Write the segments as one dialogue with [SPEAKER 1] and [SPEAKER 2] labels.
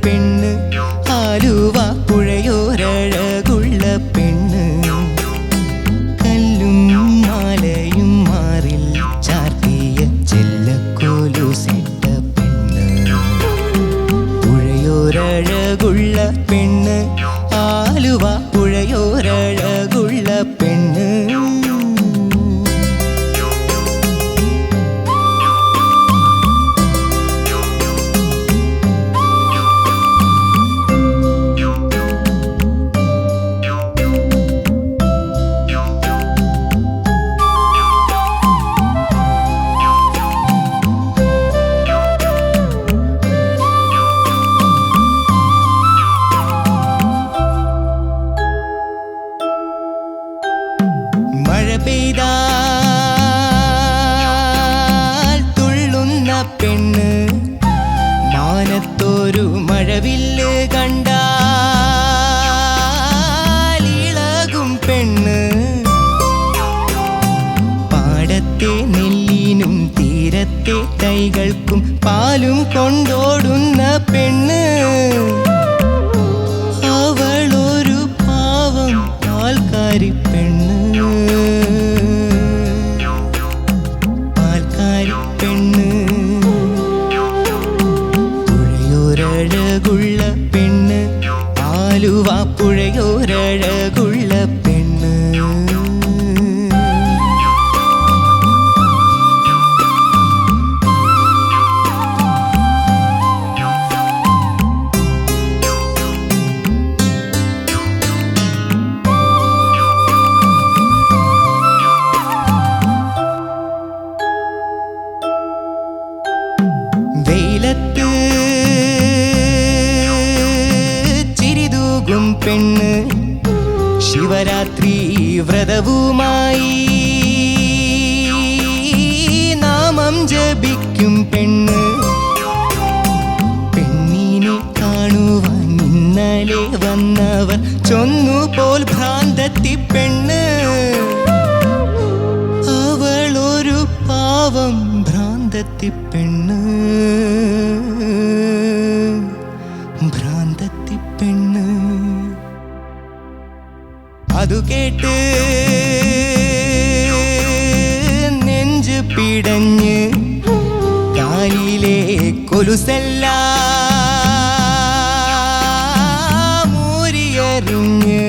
[SPEAKER 1] പെണ്ണ്, ആലുവ പുഴയോരഴകുള്ള പെണ്ണ്, കല്ലും മാലയും മാറിൽ ചാർത്തിയ ചെല്ലക്കോലുസിട്ട പെണ്ണ്, പുഴയോരഴകുള്ള പെണ്ണ്, ആലുവ പുഴയോരഴകുള്ള പെണ്ണ്. മഴ പെയ്താൽ തുള്ളുന്ന പെണ്ണ്, മാനത്തൊരു മഴവില്ല് കണ്ടാൽ ഇളകും പെണ്ണ്, പാടത്തെ നെല്ലിനും തീരത്തെ തൈകൾക്കും പാലും കൊണ്ടോടുന്ന പെണ്ണ്, അവളൊരു പാവം പാൽക്കാരി പെണ്ണ്, പാൽക്കാരി പെണ്ണ്, പുഴയോരഴകുള്ള പെണ്ണ്, ആലുവ പുഴയോരഴകുള്ള പെണ്ണ്. വെയിലത്ത് ചിരിതൂകും പെണ്ണ്, ശിവരാത്രി വ്രതവുമായി നാമം ജപിക്കും പെണ്ണ്, പെണ്ണിനെ കാണുവാൻ ഇന്നലെ വന്നവർ ചൊന്നുപോൽ ഭ്രാന്തത്തി പെണ്ണ്, അവളൊരു പാവം ഭ്രാന്തത്തി പെണ്ണ്, ഭ്രാന്തത്തി പെണ്ണ്. അതു കേട്ട് നെഞ്ച് പിടഞ്ഞ് കാലിലെ കൊലുസെല്ലാം ഊരിയെറിഞ്ഞ്,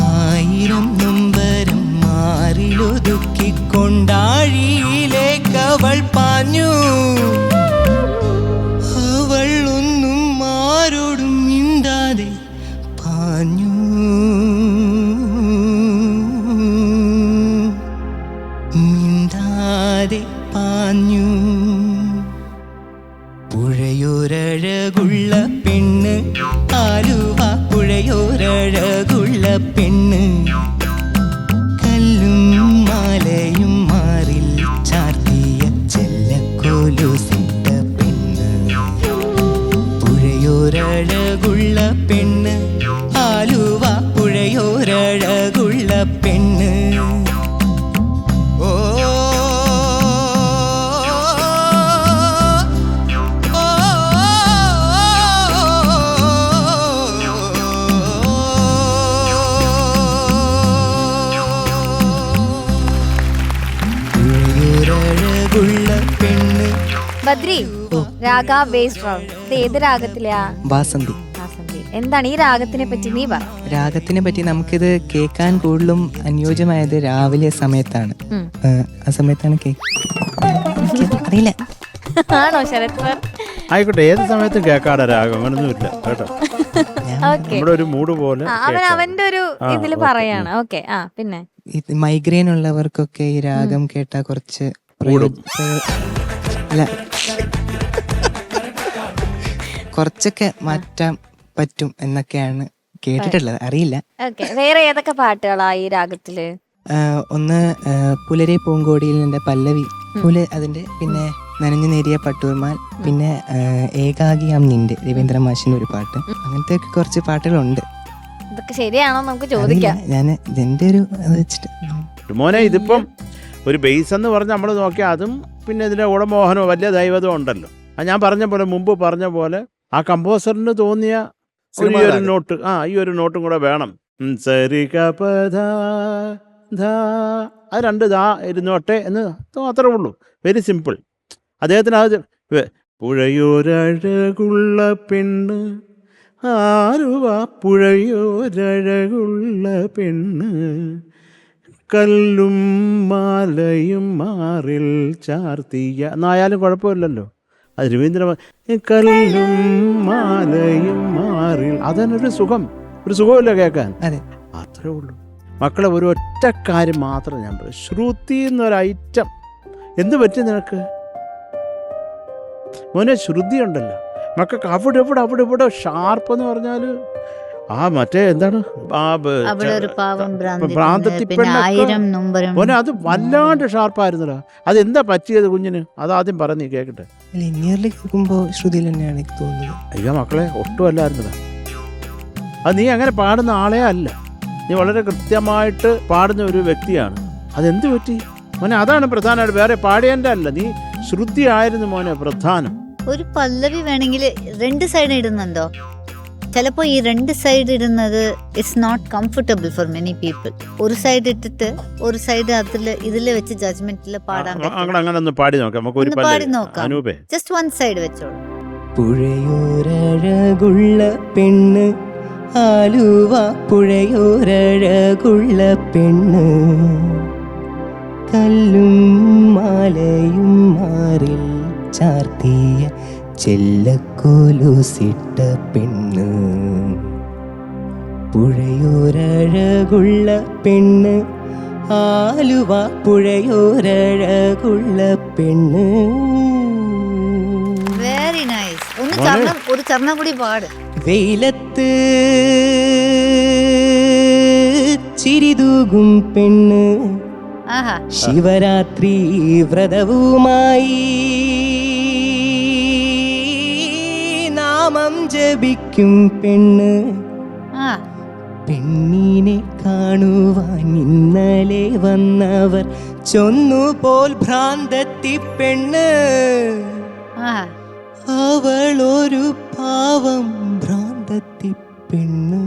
[SPEAKER 1] ആയിരം നൊമ്പരം മാറിലൊതുക്കിക്കൊണ്ടാഴിയിലേക്കവൾ പാഞ്ഞു, അവൾ ഒന്നും ആരോടും മിണ്ടാതെ പാഞ്ഞു, മിണ്ടാതെ പാഞ്ഞു. പുഴയോരഴകുള്ള പെണ്ണ്, ആലുവ പുഴയോരഴകുള്ള പെണ്ണ്, കല്ലും മാലയും മാറിൽ ചാർത്തിയ ചെല്ലക്കോലുസിട്ട പെണ്ണ്, പുഴയോരഴകുള്ള പെണ്ണ്, ആലുവ പുഴയോരഴകുള്ള പെണ്ണ്. ഓ
[SPEAKER 2] ബദ്രി, രാഗ ബേസ്ഡ് റൗണ്ട്. ഇത് ഏത് രാഗത്തിലാ?
[SPEAKER 1] വാസന്തി.
[SPEAKER 2] വാസന്തി. എന്താണ് ഈ രാഗത്തിനെ പറ്റി നീ പറ.
[SPEAKER 1] രാഗത്തിനെ പറ്റി നമുക്കിത് കേൾക്കാൻ കൂടുതലും അനുയോജ്യമായത് രാവിലെ സമയത്താണ്. ആ സമയത്താണ് അറിയില്ല.
[SPEAKER 2] ആണോ ശരത് സർ?
[SPEAKER 3] ആയിക്കോട്ടെ, ഏത് സമയത്തും കേൾക്കാടെ രാഗം, അങ്ങനൊന്നുമില്ല കേട്ടോ. നമ്മുടെ ഒരു മൂഡ് പോലെ
[SPEAKER 2] അവന്റെ ഒരു ഇതില് പറയാണ്. ഓക്കെ. പിന്നെ
[SPEAKER 1] മൈഗ്രെയിൻ ഉള്ളവർക്കൊക്കെ ഈ രാഗം കേട്ടാ കുറച്ച് കുറച്ചൊക്കെ മാറ്റാൻ പറ്റും എന്നൊക്കെയാണ് കേട്ടിട്ടുള്ളത്, അറിയില്ല.
[SPEAKER 2] വേറെ ഏതൊക്കെ പാട്ടുകളാ ഈ രാഗത്തില്?
[SPEAKER 1] ഒന്ന് പുലരെ പൂങ്കോടിയിൽ നിന്റെ പല്ലവി, അതിന്റെ പിന്നെ നനഞ്ഞു നേരിയ പട്ടൂർമാൽ, പിന്നെ ഏകാകിയാം നിന്റെ രവീന്ദ്ര മാഷിന്റെ ഒരു പാട്ട്, അങ്ങനത്തെ ഒക്കെ കുറച്ച് പാട്ടുകളുണ്ട്.
[SPEAKER 2] ഇതൊക്കെ ശരിയാണോ നമുക്ക് ചോദിക്കാം.
[SPEAKER 1] ഞാൻ ഇതിന്റെ ഒരു വെച്ചിട്ട്
[SPEAKER 3] മോനെ, ഇതിപ്പം ഒരു ബേസ് എന്ന് പറഞ്ഞ് നമ്മൾ നോക്കിയാൽ അതും പിന്നെ ഇതിന്റെ കൂടെ മോഹനോ വലിയ ദൈവതോ ഉണ്ടല്ലോ ഞാൻ പറഞ്ഞ പോലെ മുമ്പ് പറഞ്ഞ പോലെ ആ കമ്പോസറിന് തോന്നിയ ഒരു നോട്ട്, ഈ ഒരു നോട്ടും കൂടെ വേണം. അത് 2 ദാ ഇരുന്നോട്ടെ എന്ന് അത്രേ ഉള്ളൂ. Very simple. അദ്ദേഹത്തിന് അത് പുഴയോരഴകുള്ള പെണ്ണ് ആരുവാ പുഴയോരഴകുള്ള പെണ്ണ് കല്ലും മാലയും മാറിൽ ചാർത്തിയ എന്നായാലും കുഴപ്പമില്ലല്ലോ. അത് രവീന്ദ്ര കല്ലും മാലയും മാറിൽ അതന്നൊരു സുഖം, ഒരു സുഖമില്ല കേൾക്കാൻ. അത്രേ ഉള്ളൂ മക്കളെ. ഒരു ഒറ്റ കാര്യം മാത്രം ഞാൻ പറയും, ശ്രുതി എന്നൊരു ഐറ്റം. എന്ത് പറ്റി നിനക്ക് മോനെ? ശ്രുതി ഉണ്ടല്ലോ മക്കൾക്ക് അവിടെ ഇവിടെ ഷാർപ്പ് എന്ന് പറഞ്ഞാൽ മറ്റേ എന്താണ് മോനെ, അത് വല്ലാണ്ട് ഷാർപ്പായിരുന്നല്ലോ. അതെന്താ പറ്റിയത് കുഞ്ഞിന്? അതാദ്യം പറഞ്ഞ് കേൾക്കട്ടെ. അയ്യോ മക്കളെ, ഒട്ടും അല്ലായിരുന്നല്ലോ. അത് നീ അങ്ങനെ പാടുന്ന ആളെ അല്ല, നീ വളരെ കൃത്യമായിട്ട് പാടുന്ന ഒരു വ്യക്തിയാണ്. അതെന്ത് പറ്റി മോനെ? അതാണ് പ്രധാനമായിട്ട്, വേറെ പാടിയതിൻ്റെ അല്ല, നീ ശ്രുതി ആയിരുന്നു മോനെ പ്രധാനം.
[SPEAKER 4] ഒരു പല്ലവി വേണമെങ്കിൽ 2 സൈഡ് ഇടുന്നുണ്ടോ? ചിലപ്പോൾ ഈ 2 സൈഡ് ഇടുന്നത് it's not comfortable for many people. ഒരു സൈഡ് ഇട്ടിട്ട് ഒരു സൈഡ് ഇതില് വെച്ച് ജഡ്ജ്മെന്റിൽ പാടാൻ
[SPEAKER 3] അങ്ങനെ പാടി നോക്കാം.
[SPEAKER 4] പാടി നോക്കാം. ജസ്റ്റ് 1 സൈഡ് വെച്ചോളൂ.
[SPEAKER 1] പുഴയോരഴകുള്ള പെണ്ണ് ആലുവ പുഴയോരഴകുള്ള പെണ്ണ് കല്ലും മാലയും മാറിൽ ചാർത്തിയ ചെല്ലക്കോലൂസിട്ട പെണ്ണ് പുഴയോരഴകുള്ള പെണ്ണ് ആലുവ പുഴയോരഴകുള്ള പെണ്ണ്.
[SPEAKER 4] Very nice. ഒരു ചരണം കൂടി പാട്.
[SPEAKER 1] വെയിലത്ത് ചിരിതൂകും പെണ്ണ് ശിവരാത്രി വ്രതവുമായി നാമം ജപിക്കും പെണ്ണ് പെണ്ണിനെ കാണുവാൻ ഇന്നലെ വന്നവർ ചൊന്നുപോൽ ഭ്രാന്തത്തി പെണ്ണ് അവളൊരു പാവം ഭ്രാന്തത്തി പെണ്ണ്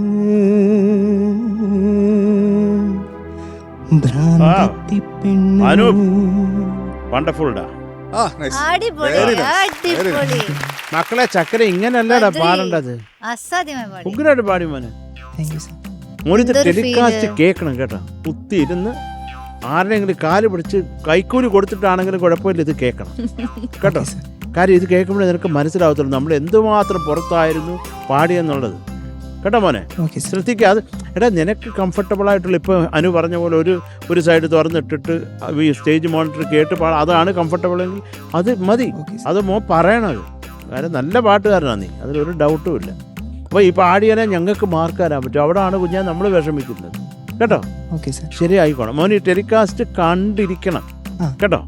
[SPEAKER 1] ഭ്രാന്തത്തി പെണ്ണ്.
[SPEAKER 3] മക്കളെ ചക്കര ഇങ്ങനല്ലടാ പാടേണ്ടത്, ഉഗ്രായിട്ട് പാടി മോനെ. മോനിത് ടെലികാസ്റ്റ് കേൾക്കണം കേട്ടോ. കുത്തി ഇരുന്ന് ആരുടെയെങ്കിലും കാല് പിടിച്ച് കൈക്കൂലി കൊടുത്തിട്ടാണെങ്കിലും കുഴപ്പമില്ല, ഇത് കേൾക്കണം കേട്ടോ. കാര്യം ഇത് കേൾക്കുമ്പോഴേ നിനക്ക് മനസ്സിലാവത്തുള്ളൂ നമ്മൾ എന്തുമാത്രം പുറത്തായിരുന്നു പാടിയെന്നുള്ളത് കേട്ടോ മോനെ. ശ്രദ്ധിക്കുക. അത് എടാ നിനക്ക് കംഫർട്ടബിൾ ആയിട്ടുള്ള ഇപ്പോൾ അനു പറഞ്ഞ പോലെ ഒരു സൈഡ് തുറന്നിട്ടിട്ട് ഈ സ്റ്റേജ് മോണിറ്റർ കേട്ട് അതാണ് കംഫർട്ടബിൾ എങ്കിൽ അത് മതി. അത് പറയണത്. കാരണം നല്ല പാട്ടുകാരനാണ് നീ, അതിലൊരു ഡൗട്ടും ഇല്ല. അപ്പോൾ ഈ പാടിയാലേ ഞങ്ങൾക്ക് മാർക്ക് തരാൻ പറ്റും. അവിടെയാണ് കുഞ്ഞാ നമ്മൾ വിഷമിക്കുന്നത് കേട്ടോ. ശരി ആയിക്കോണം മോനെ. ടെലികാസ്റ്റ് കണ്ടിരിക്കണം കേട്ടോ.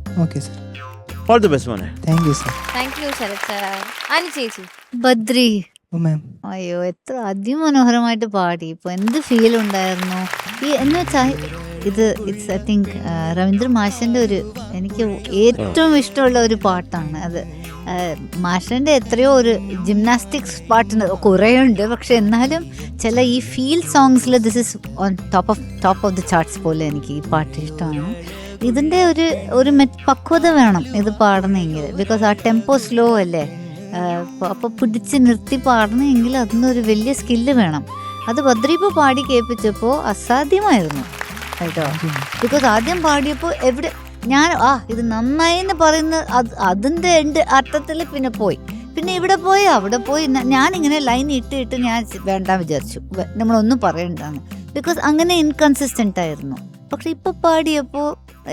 [SPEAKER 3] ഓൾ ദി ബെസ്റ്റ് മോനെ.
[SPEAKER 4] ബദ്രി, അയ്യോ എത്ര അതിമനോഹരമായിട്ട് പാടി. ഇപ്പൊ എന്ത് ഫീൽ ഉണ്ടായിരുന്നു എന്ന് വെച്ചാൽ ഇറ്റ്സ് ഐ തിങ്ക് രവീന്ദ്ര മാഷിന്റെ എനിക്ക് ഏറ്റവും ഇഷ്ടമുള്ള ഒരു പാട്ടാണ് അത്. മാഷിന്റെ എത്രയോ ഒരു ജിംനാസ്റ്റിക്സ് പാട്ട് കുറേ ഉണ്ട്, പക്ഷെ എന്നാലും ചില ഈ ഫീൽ സോങ്സിൽ this is on top of the charts പോലെ എനിക്ക് ഈ പാട്ട് ഇഷ്ടമാണ്. ഇതിന്റെ ഒരു പക്വത വേണം ഇത് പാടണമെങ്കിൽ, ബിക്കോസ് ആ ടെമ്പോ സ്ലോ അല്ലേ. അപ്പോൾ പിടിച്ച് നിർത്തി പാടണമെങ്കിൽ അതിനൊരു വലിയ സ്കില്ല് വേണം. അത് ബദ്രീപ്പ് പാടി കേൾപ്പിച്ചപ്പോൾ അസാധ്യമായിരുന്നു കേട്ടോ. ബിക്കോസ് ആദ്യം പാടിയപ്പോൾ ഞാൻ ഇത് നന്നായി എന്ന് പറയുന്ന അതിൻ്റെ അർത്ഥത്തിൽ പിന്നെ ഇവിടെ പോയി അവിടെ പോയി ഞാനിങ്ങനെ ലൈൻ ഇട്ട് ഞാൻ വേണ്ട വിചാരിച്ചു, നമ്മളൊന്നും പറയണ്ടാന്ന്. ബിക്കോസ് അങ്ങനെ ഇൻകൺസിസ്റ്റൻ്റ് ആയിരുന്നു. പക്ഷെ ഇപ്പോൾ പാടിയപ്പോൾ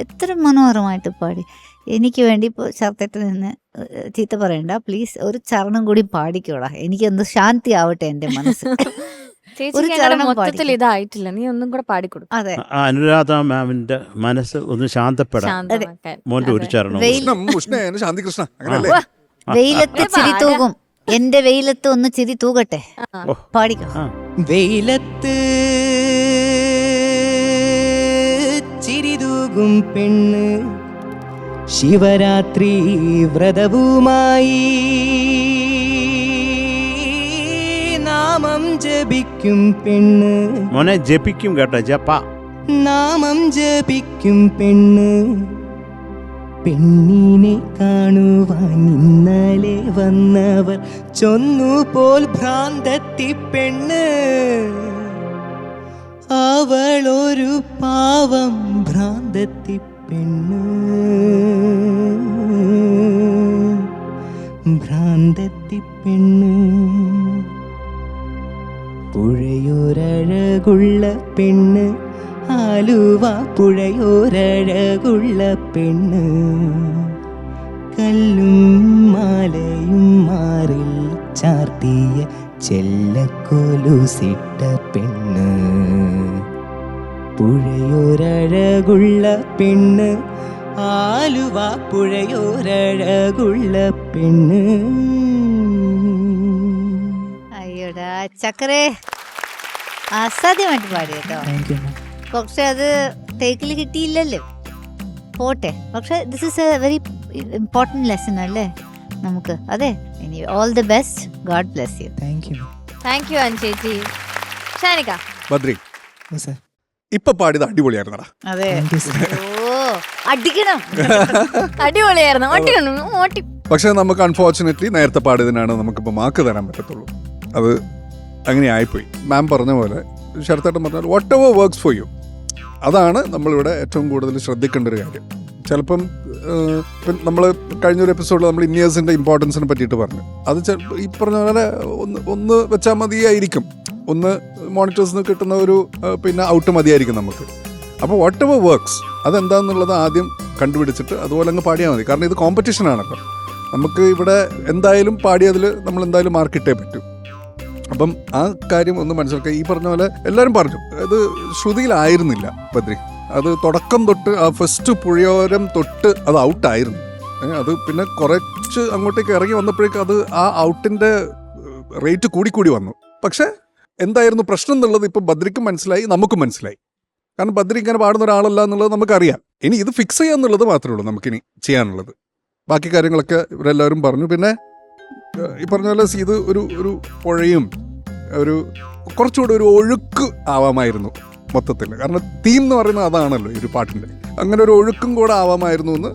[SPEAKER 4] എത്ര മനോഹരമായിട്ട് പാടി. എനിക്ക് വേണ്ടി ഇപ്പോൾ ശർത്തേട്ട് നിന്ന് ചീത്ത പറയണ്ട പ്ലീസ്, ഒരു ചരണം കൂടി പാടിക്കോടാ, എനിക്കൊന്ന് ശാന്തി ആവട്ടെ എൻ്റെ മനസ്സ്.
[SPEAKER 2] ഇതായിട്ടില്ല, നീ ഒന്നും കൂടെ പാടിക്കൊടുക്കും.
[SPEAKER 4] അതെ,
[SPEAKER 3] അനുരാധ മാമിന്റെ മനസ്സ് ഒന്ന് ശാന്തപ്പെടാൻ മോന്റെ ഒരു ചരണം.
[SPEAKER 4] വെയിലത്ത് ചിരി തൂകും, എന്റെ വെയിലത്ത് ഒന്ന് ചിരി തൂകട്ടെ, പാടിക്കോ.
[SPEAKER 1] വെയിലത്ത് ചിരി തൂകും പെണ്ണ് ശിവരാത്രി വ്രതവുമായി നാമം ജപിക്കും പെണ്ണ്.
[SPEAKER 3] മോനെ ജപിക്കും കേട്ടോ, ജപ്പ.
[SPEAKER 1] നാമം ജപിക്കും പെണ്ണ്. പെണ്ണിനെ കാണുവാൻ ഇന്നലെ വന്നവർ ചൊന്നുപോൽ ഭ്രാന്തത്തി പെണ്ണ്. അവളൊരു പാവം ഭ്രാന്തത്തി പെണ്ണ്. ഭ്രാന്തത്തി പെണ്ണ്. പുഴയോരഴകുള്ള പെണ്ണ്. ആലുവ പുഴയോരഴകുള്ള പെണ്ണ്. കല്ലും മാലയും മാറിൽ ചാർത്തിയ ചെല്ലക്കൊലുസിട്ട പെണ്ണ്. പുഴയോരഴകുള്ള പെണ്ണ്. ആലുവ പുഴയോരഴകുള്ള പെണ്ണ്.
[SPEAKER 4] അയ്യോടാ ചക്കരേ, അസാധ്യമായിട്ട് പാടി കേട്ടോ. പക്ഷെ അത് ടേക്കിൽ കിട്ടിയില്ലല്ലോ, പോട്ടെ. പക്ഷെ this is a very important lesson അല്ലേ നമുക്ക്. അതെ, ഇനി all the best. God bless you.
[SPEAKER 2] Thank you അനുചേച്ചി. ഷാനിക.
[SPEAKER 5] ബദ്രി,
[SPEAKER 1] സർ,
[SPEAKER 5] ഇപ്പൊ പാടിയത് അടിപൊളിയായിരുന്നടാ.
[SPEAKER 4] അതെ, ഓ അടിക്കണം.
[SPEAKER 2] അടിപൊളിയായിരുന്നു. ഓട്ടി.
[SPEAKER 5] പക്ഷെ നമുക്ക് അൺഫോർച്ചുനേറ്റ്ലി നേരത്തെ പാടിയതിനാണ് നമുക്കിപ്പോൾ മാർക്ക് തരാൻ പറ്റത്തുള്ളൂ. അത് അങ്ങനെ ആയിപ്പോയി. മാം പറഞ്ഞ പോലെ, ശരത്തേട്ടൻ പറഞ്ഞാൽ what ever works for you, അതാണ് നമ്മളിവിടെ ഏറ്റവും കൂടുതൽ ശ്രദ്ധിക്കേണ്ട ഒരു കാര്യം. ചിലപ്പം നമ്മൾ കഴിഞ്ഞൊരു എപ്പിസോഡിൽ നമ്മൾ ഇന്നിയേഴ്സിൻ്റെ ഇമ്പോർട്ടൻസിനെ പറ്റിയിട്ട് പറഞ്ഞു. അത് ഈ പറഞ്ഞ പോലെ ഒന്ന് വെച്ചാൽ മതിയായിരിക്കും. ഒന്ന് മോണിറ്റേഴ്സിന് കിട്ടുന്ന ഒരു പിന്നെ ഔട്ട് മതിയായിരിക്കും നമുക്ക്. അപ്പോൾ വാട്ട് എവർ വർക്ക്സ് അതെന്താണെന്നുള്ളത് ആദ്യം കണ്ടുപിടിച്ചിട്ട് അതുപോലെ അങ്ങ് പാടിയാൽ മതി. കാരണം ഇത് കോമ്പറ്റീഷനാണല്ലോ. നമുക്ക് ഇവിടെ എന്തായാലും പാടിയതിൽ നമ്മൾ എന്തായാലും മാർക്ക് ഇട്ടേ പറ്റൂ. അപ്പം ആ കാര്യം ഒന്ന് മനസ്സിലാക്കുക. ഈ പറഞ്ഞ പോലെ എല്ലാവരും പറഞ്ഞു അത് ശ്രുതിയിലായിരുന്നില്ല ബദ്രി. അത് തുടക്കം തൊട്ട് ആ ഫസ്റ്റ് പുഴയോരം തൊട്ട് അത് ഔട്ടായിരുന്നു. അത് പിന്നെ കുറച്ച് അങ്ങോട്ടേക്ക് ഇറങ്ങി വന്നപ്പോഴേക്കും അത് ആ ഔട്ടിൻ്റെ റേറ്റ് കൂടിക്കൂടി വന്നു. പക്ഷേ എന്തായിരുന്നു പ്രശ്നം എന്നുള്ളത് ഇപ്പം ബദ്രിക്കും മനസ്സിലായി, നമുക്കും മനസ്സിലായി. കാരണം ബദ്രി ഇങ്ങനെ പാടുന്ന ഒരാളല്ല എന്നുള്ളത് നമുക്കറിയാം. ഇനി ഇത് ഫിക്സ് ചെയ്യുക എന്നുള്ളത് മാത്രമേ ഉള്ളൂ നമുക്കിനി ചെയ്യാനുള്ളത്. ബാക്കി കാര്യങ്ങളൊക്കെ ഇവരെല്ലാവരും പറഞ്ഞു. പിന്നെ ഈ പറഞ്ഞ പോലെ ഇത് ഒരു പുഴയും ഒരു കുറച്ചുകൂടെ ഒരു ഒഴുക്ക് ആവാമായിരുന്നു മൊത്തത്തിൽ. കാരണം തീം എന്ന് പറയുന്നത് അതാണല്ലോ ഈ ഒരു പാട്ടിൻ്റെ. അങ്ങനെ ഒരു ഒഴുക്കും കൂടെ ആവാമായിരുന്നു എന്ന്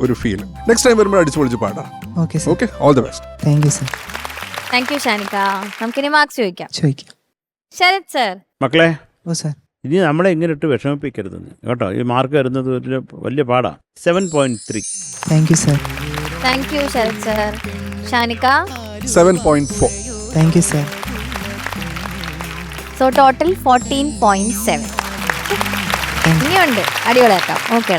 [SPEAKER 5] ഒരു ഫീൽ. നെക്സ്റ്റ് ടൈം വരുമ്പോൾ അടിച്ചു പൊളിച്ച് പാടാം. Okay, all the best.
[SPEAKER 1] Thank you sir.
[SPEAKER 2] Thank you Shanika. നമുക്കിനി മാർക്സ് ചോദിക്കാം. ശരത് സർ.
[SPEAKER 3] മക്കളെ,
[SPEAKER 1] ഓ സർ,
[SPEAKER 3] ഇനി നമ്മളെ ഇങ്ങനെ ഇട്ട് വിഷമിപ്പിക്കരുത് കേട്ടോ. ഈ മാർക്ക് വരുന്നത് ഒരു വലിയ പാടാ. 7.3.
[SPEAKER 1] Thank you sir.
[SPEAKER 2] Thank you Sarath sir. Shanika
[SPEAKER 5] 7.4.
[SPEAKER 1] Thank you sir.
[SPEAKER 2] So total 14.7. ഇനിയുണ്ട്, അടിപൊളിയാക്കാം. ഓക്കെ.